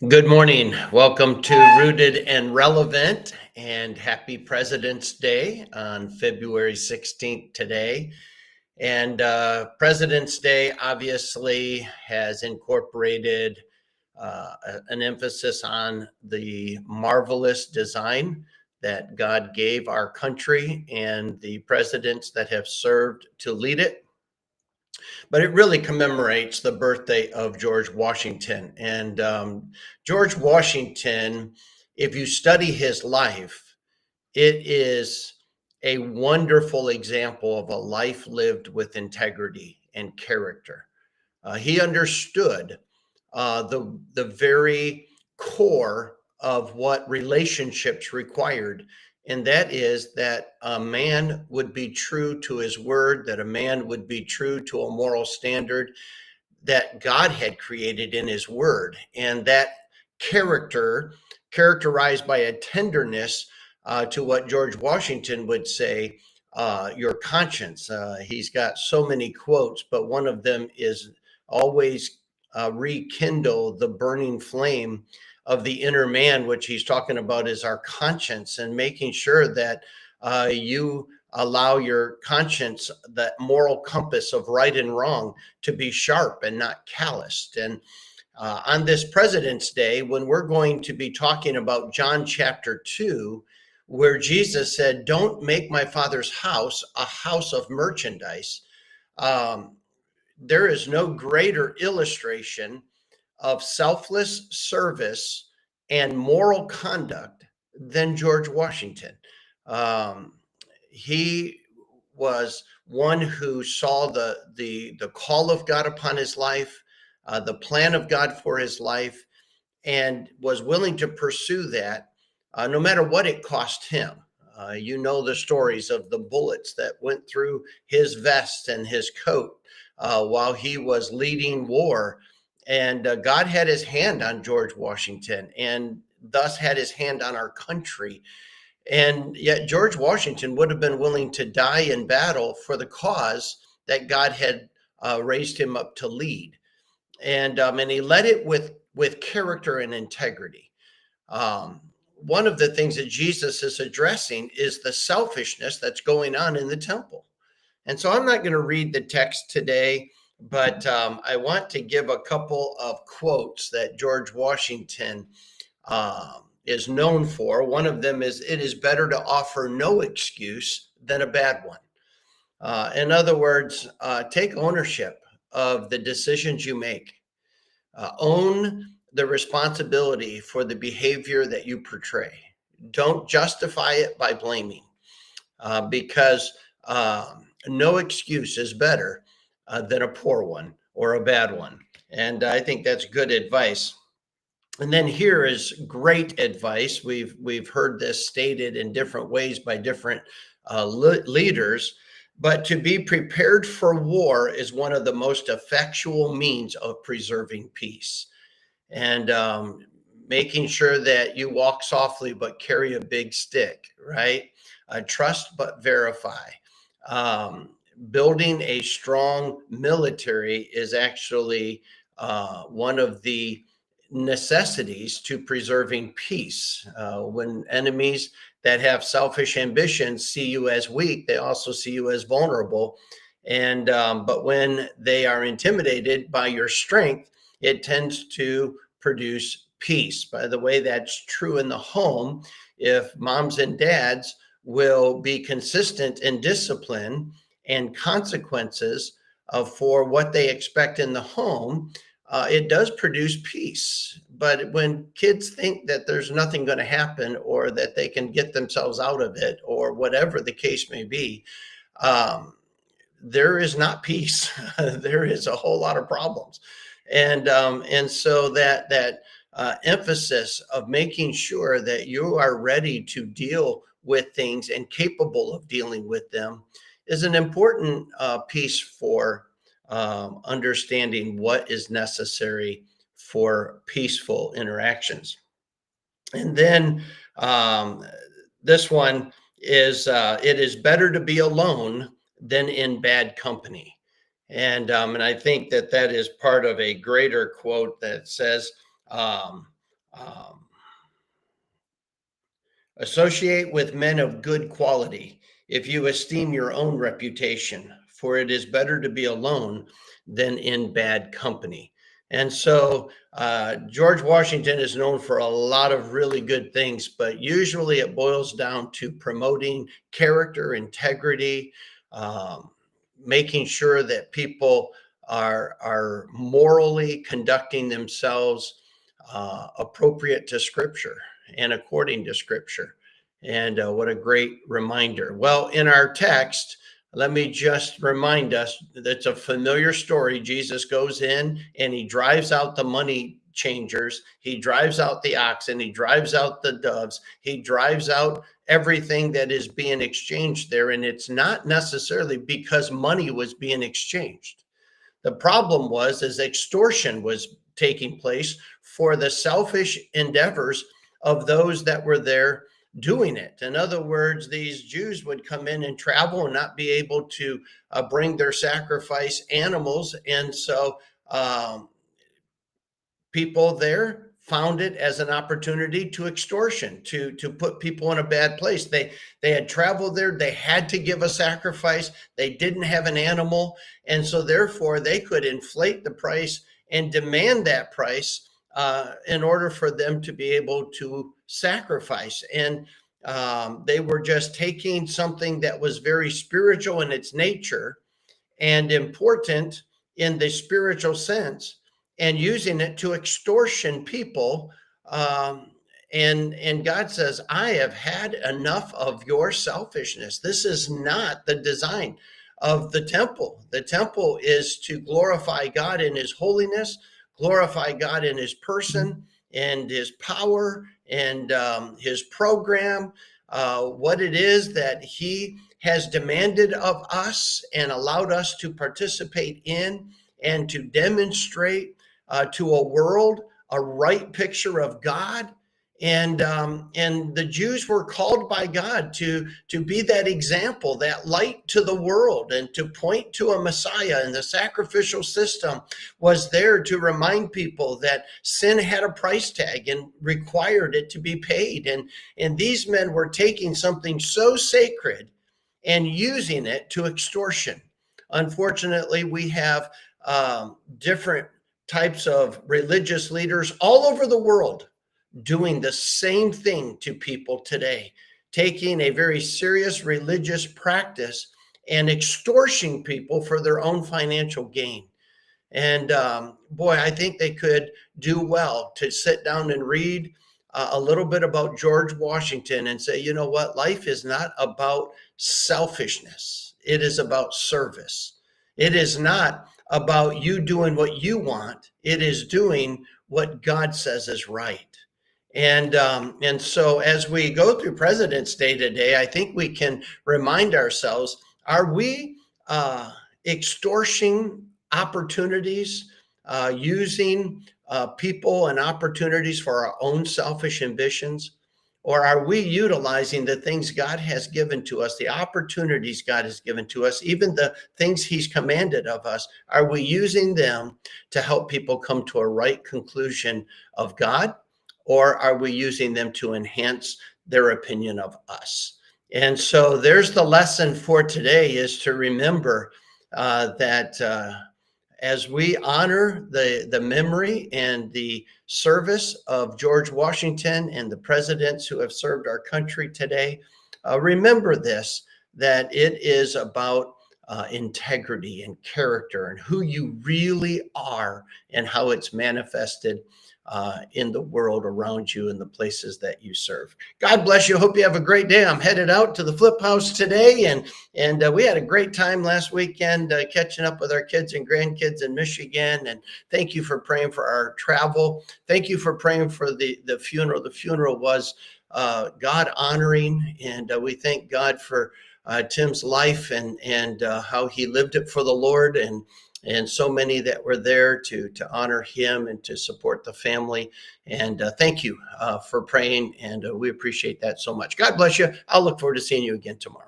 Good morning. Welcome to Rooted and Relevant, and happy President's Day on February 16th today. And President's Day obviously has incorporated an emphasis on the marvelous design that God gave our country and the presidents that have served to lead it. But it really commemorates the birthday of George Washington. And George Washington, if you study his life, it is a wonderful example of a life lived with integrity and character. He understood the very core of what relationships required, and that is that a man would be true to his word, that a man would be true to a moral standard that God had created in his word, and that character characterized by a tenderness to what George Washington would say, your conscience. He's got so many quotes, but one of them is always rekindle the burning flame of the inner man, which he's talking about is our conscience, and making sure that you allow your conscience, that moral compass of right and wrong, to be sharp and not calloused. And on this President's Day, when we're going to be talking about John chapter 2, where Jesus said, "Don't make my Father's house a house of merchandise," um, there is no greater illustration of selfless service and moral conduct than George Washington. Um, he was one who saw the call of God upon his life, the plan of God for his life, and was willing to pursue that no matter what it cost him. You know the stories of the bullets that went through his vest and his coat while he was leading war. And God had his hand on George Washington and thus had his hand on our country. And yet, George Washington would have been willing to die in battle for the cause that God had raised him up to lead. And he led it with character and integrity. One of the things that Jesus is addressing is the selfishness that's going on in the temple. And so I'm not going to read the text today, but I want to give a couple of quotes that George Washington is known for. One of them is, "It is better to offer no excuse than a bad one." In other words, take ownership of the decisions you make. Own the responsibility for the behavior that you portray. Don't justify it by blaming, because no excuse is better than a poor one or a bad one. And I think that's good advice. And then here is great advice. We've heard this stated in different ways by different leaders, but to be prepared for war is one of the most effectual means of preserving peace. And making sure that you walk softly but carry a big stick, right? Trust but verify. Um, Building a strong military is actually one of the necessities to preserving peace. When enemies that have selfish ambitions see you as weak, they also see you as vulnerable. And but when they are intimidated by your strength, it tends to produce peace. By the way, that's true in the home. If moms and dads will be consistent in discipline and consequences for what they expect in the home, it does produce peace. But when kids think that there's nothing going to happen or that they can get themselves out of it or whatever the case may be, there is not peace. There is a whole lot of problems. And so that emphasis of making sure that you are ready to deal with things and capable of dealing with them is an important piece for understanding what is necessary for peaceful interactions. And then this one is, "It is better to be alone than in bad company." And I think that that is part of a greater quote that says, Um, Associate with men of good quality if you esteem your own reputation, for it is better to be alone than in bad company. And so George Washington is known for a lot of really good things, but usually it boils down to promoting character, integrity, um, making sure that people are morally conducting themselves appropriate to Scripture and according to Scripture. And what a great reminder. Well, in our text, let me just remind us that's a familiar story. Jesus goes in and he drives out the money changers, he drives out the oxen, he drives out the doves, he drives out everything that is being exchanged there. And it's not necessarily because money was being exchanged. The problem was as extortion was taking place for the selfish endeavors of those that were there doing it. In other words, these Jews would come in and travel and not be able to bring their sacrifice animals. And so people there found it as an opportunity to extortion, to put people in a bad place. They had traveled there, they had to give a sacrifice, they didn't have an animal, and so therefore they could inflate the price and demand that price in order for them to be able to sacrifice. And they were just taking something that was very spiritual in its nature and important in the spiritual sense and using it to extortion people. And God says, I have had enough of your selfishness. This is not the design of the temple. The temple is to glorify God in his holiness, glorify God in his person and his power and his program, what it is that he has demanded of us and allowed us to participate in and to demonstrate to a world a right picture of God. And the Jews were called by God to be that example, that light to the world, and to point to a Messiah. And the sacrificial system was there to remind people that sin had a price tag and required it to be paid. And these men were taking something so sacred and using it to extortion. Unfortunately, we have different types of religious leaders all over the world doing the same thing to people today, taking a very serious religious practice and extorting people for their own financial gain. And boy, I think they could do well to sit down and read a little bit about George Washington and say, you know what, life is not about selfishness. It is about service. It is not about you doing what you want. It is doing what God says is right. And so as we go through President's Day today, I think we can remind ourselves, are we extorting opportunities, using people and opportunities for our own selfish ambitions? Or are we utilizing the things God has given to us, the opportunities God has given to us, even the things he's commanded of us? Are we using them to help people come to a right conclusion of God? Or are we using them to enhance their opinion of us? And so there's the lesson for today, is to remember that as we honor the memory and the service of George Washington and the presidents who have served our country today, remember this, that it is about integrity and character and who you really are and how it's manifested in the world around you and the places that you serve. God bless you. Hope you have a great day. I'm headed out to the Flip House today, and we had a great time last weekend catching up with our kids and grandkids in Michigan. And thank you for praying for our travel. Thank you for praying for the funeral. The funeral was God honoring, and we thank God for Tim's life and how he lived it for the Lord, and so many that were there to honor him and to support the family. And thank you for praying, and we appreciate that so much. God bless you. I'll look forward to seeing you again tomorrow.